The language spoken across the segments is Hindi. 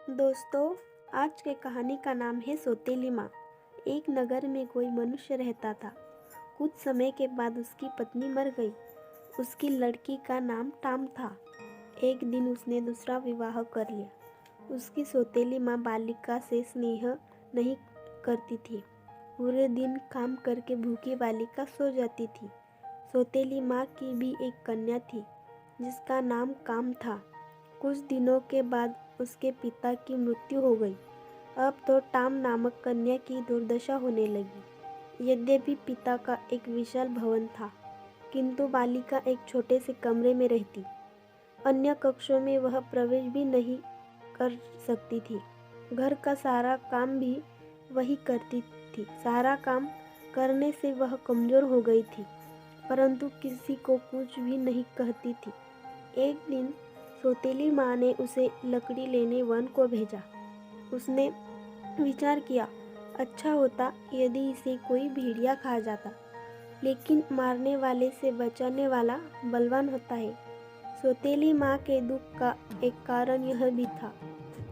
दोस्तों, आज के कहानी का नाम है सौतेली माँ। एक नगर में कोई मनुष्य रहता था। कुछ समय के बाद उसकी पत्नी मर गई। उसकी लड़की का नाम टाम था। एक दिन उसने दूसरा विवाह कर लिया। उसकी सौतेली माँ बालिका से स्नेह नहीं करती थी। पूरे दिन काम करके भूखी बालिका सो जाती थी। सौतेली माँ की भी एक कन्या थी जिसका नाम काम था। कुछ दिनों के बाद उसके पिता की मृत्यु हो गई। अब तो टाम नामक कन्या की दुर्दशा होने लगी। यद्यपि पिता का एक विशाल भवन था, किंतु बालिका एक छोटे से कमरे में रहती। अन्य कक्षों में वह प्रवेश भी नहीं कर सकती थी। घर का सारा काम भी वही करती थी। सारा काम करने से वह कमजोर हो गई थी, परंतु किसी को कुछ भी नहीं कहती थी। एक दिन सौतेली माँ ने उसे लकड़ी लेने वन को भेजा। उसने विचार किया, अच्छा होता यदि इसे कोई भेड़िया खा जाता, लेकिन मारने वाले से बचाने वाला बलवान होता है। सौतेली माँ के दुख का एक कारण यह भी था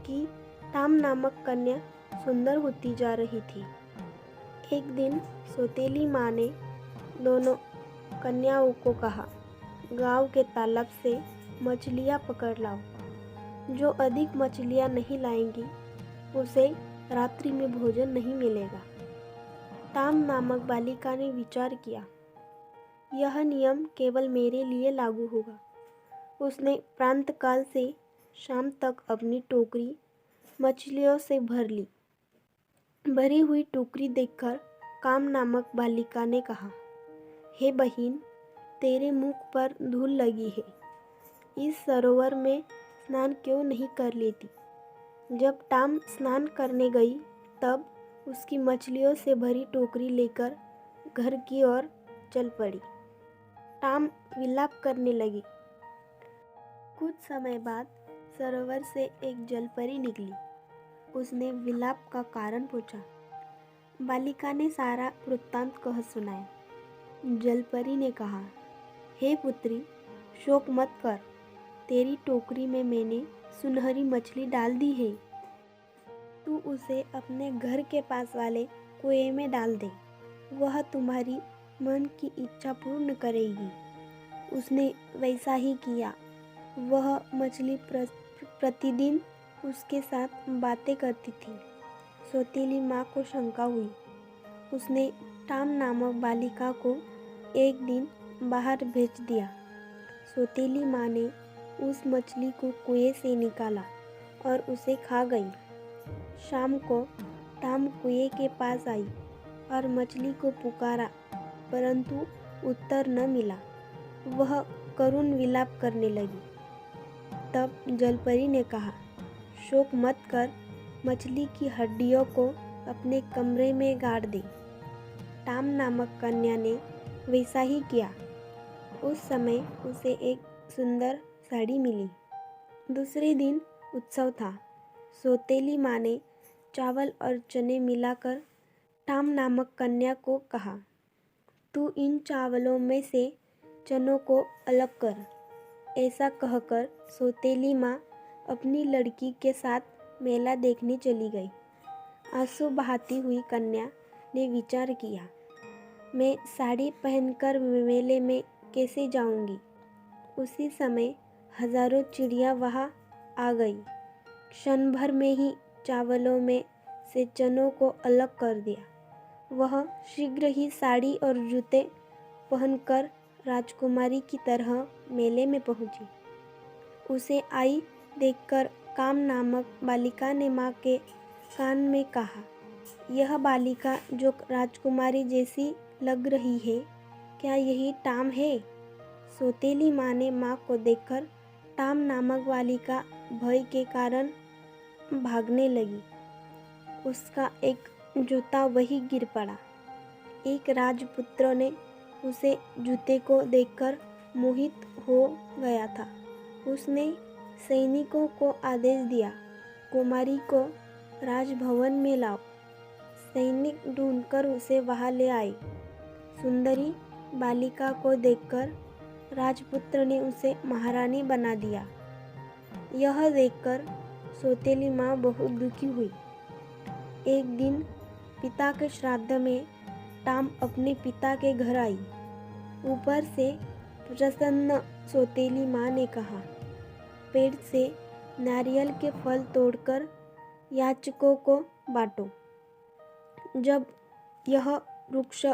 कि टाम नामक कन्या सुंदर होती जा रही थी। एक दिन सौतेली माँ ने दोनों कन्याओं को कहा, गांव के तालाब से मछलियाँ पकड़ लाओ। जो अधिक मछलियाँ नहीं लाएंगी उसे रात्रि में भोजन नहीं मिलेगा। टाम नामक बालिका ने विचार किया, यह नियम केवल मेरे लिए लागू होगा। उसने प्रातःकाल से शाम तक अपनी टोकरी मछलियों से भर ली। भरी हुई टोकरी देखकर काम नामक बालिका ने कहा, हे बहिन, तेरे मुख पर धूल लगी है। इस सरोवर में स्नान क्यों नहीं कर लेती? जब टाम स्नान करने गई तब उसकी मछलियों से भरी टोकरी लेकर घर की ओर चल पड़ी। टाम विलाप करने लगी। कुछ समय बाद सरोवर से एक जलपरी निकली। उसने विलाप का कारण पूछा। बालिका ने सारा वृत्तांत कह सुनाया। जलपरी ने कहा, हे पुत्री, शोक मत कर। तेरी टोकरी में मैंने सुनहरी मछली डाल दी है। तू उसे अपने घर के पास वाले कुएं में डाल दे। वह तुम्हारी मन की इच्छा पूर्ण करेगी। उसने वैसा ही किया। वह मछली प्रतिदिन उसके साथ बातें करती थी। सौतेली माँ को शंका हुई। उसने टाम नामक बालिका को एक दिन बाहर भेज दिया। सौतेली माँ ने उस मछली को कुएं से निकाला और उसे खा गई। शाम को टाम कुएं के पास आई और मछली को पुकारा, परंतु उत्तर न मिला। वह करुण विलाप करने लगी। तब जलपरी ने कहा, शोक मत कर, मछली की हड्डियों को अपने कमरे में गाड़ दे। टाम नामक कन्या ने वैसा ही किया। उस समय उसे एक सुंदर साड़ी मिली। दूसरे दिन उत्सव था। सौतेली माँ ने चावल और चने मिलाकर टाम नामक कन्या को कहा, तू इन चावलों में से चनों को अलग कर। ऐसा कहकर सौतेली माँ अपनी लड़की के साथ मेला देखने चली गई। आंसू बहाती हुई कन्या ने विचार किया, मैं साड़ी पहनकर मेले में कैसे जाऊंगी? उसी समय हजारों चिड़िया वहाँ आ गई। क्षण भर में ही चावलों में से चनों को अलग कर दिया। वह शीघ्र ही साड़ी और जूते पहनकर राजकुमारी की तरह मेले में पहुंची। उसे आई देखकर काम नामक बालिका ने माँ के कान में कहा, यह बालिका जो राजकुमारी जैसी लग रही है, क्या यही टाम है? सौतेली माँ ने माँ को देखकर टाम नामक बालिका भय के कारण भागने लगी। उसका एक जूता वही गिर पड़ा। एक राजपुत्र ने उसे जूते को देखकर मोहित हो गया था। उसने सैनिकों को आदेश दिया, कुमारी को राजभवन में लाओ। सैनिक ढूंढकर उसे वहां ले आए। सुंदरी बालिका को देखकर राजपुत्र ने उसे महारानी बना दिया। यह देखकर सौतेली माँ बहुत दुखी हुई। एक दिन पिता के श्राद्ध में टाम अपने पिता के घर आई। ऊपर से प्रसन्न सौतेली माँ ने कहा, पेड़ से नारियल के फल तोड़कर याचकों को बांटो। जब यह वृक्ष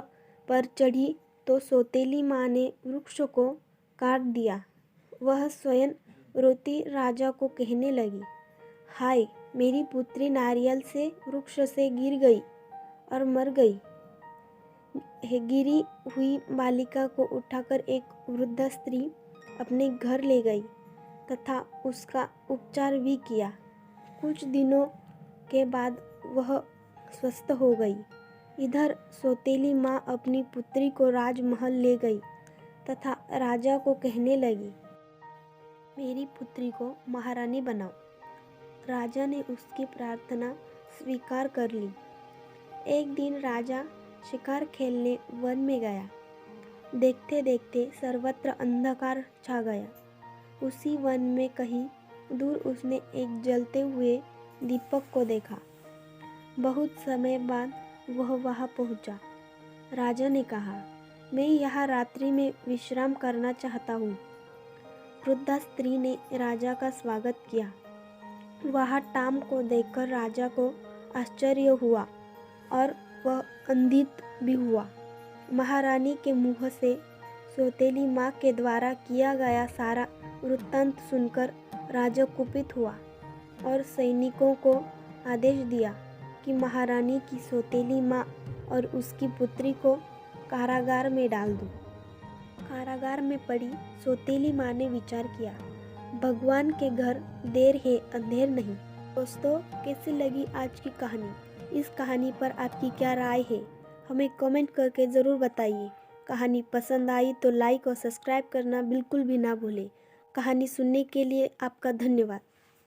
पर चढ़ी तो सौतेली माँ ने वृक्ष को काट दिया। वह स्वयं रोती राजा को कहने लगी, हाय, मेरी पुत्री नारियल से वृक्ष से गिर गई और मर गई। गिरी हुई बालिका को उठाकर एक वृद्ध स्त्री अपने घर ले गई तथा उसका उपचार भी किया। कुछ दिनों के बाद वह स्वस्थ हो गई। इधर सौतेली माँ अपनी पुत्री को राजमहल ले गई तथा राजा को कहने लगी, मेरी पुत्री को महारानी बनाओ। राजा ने उसकी प्रार्थना स्वीकार कर ली। एक दिन राजा शिकार खेलने वन में गया। देखते देखते सर्वत्र अंधकार छा गया। उसी वन में कहीं दूर उसने एक जलते हुए दीपक को देखा। बहुत समय बाद वह वहां पहुंचा। राजा ने कहा, मैं यहाँ रात्रि में विश्राम करना चाहता हूँ। वृद्धा स्त्री ने राजा का स्वागत किया। वहाँ टाम को देखकर राजा को आश्चर्य हुआ और वह आनंदित भी हुआ। महारानी के मुँह से सौतेली माँ के द्वारा किया गया सारा वृत्तांत सुनकर राजा कुपित हुआ और सैनिकों को आदेश दिया कि महारानी की सौतेली माँ और उसकी पुत्री को कारागार में डाल दो। कारागार में पड़ी सौतेली माँ ने विचार किया, भगवान के घर देर है अंधेर नहीं। दोस्तों, कैसी लगी आज की कहानी? इस कहानी पर आपकी क्या राय है? हमें कमेंट करके ज़रूर बताइए। कहानी पसंद आई तो लाइक और सब्सक्राइब करना बिल्कुल भी ना भूलें। कहानी सुनने के लिए आपका धन्यवाद।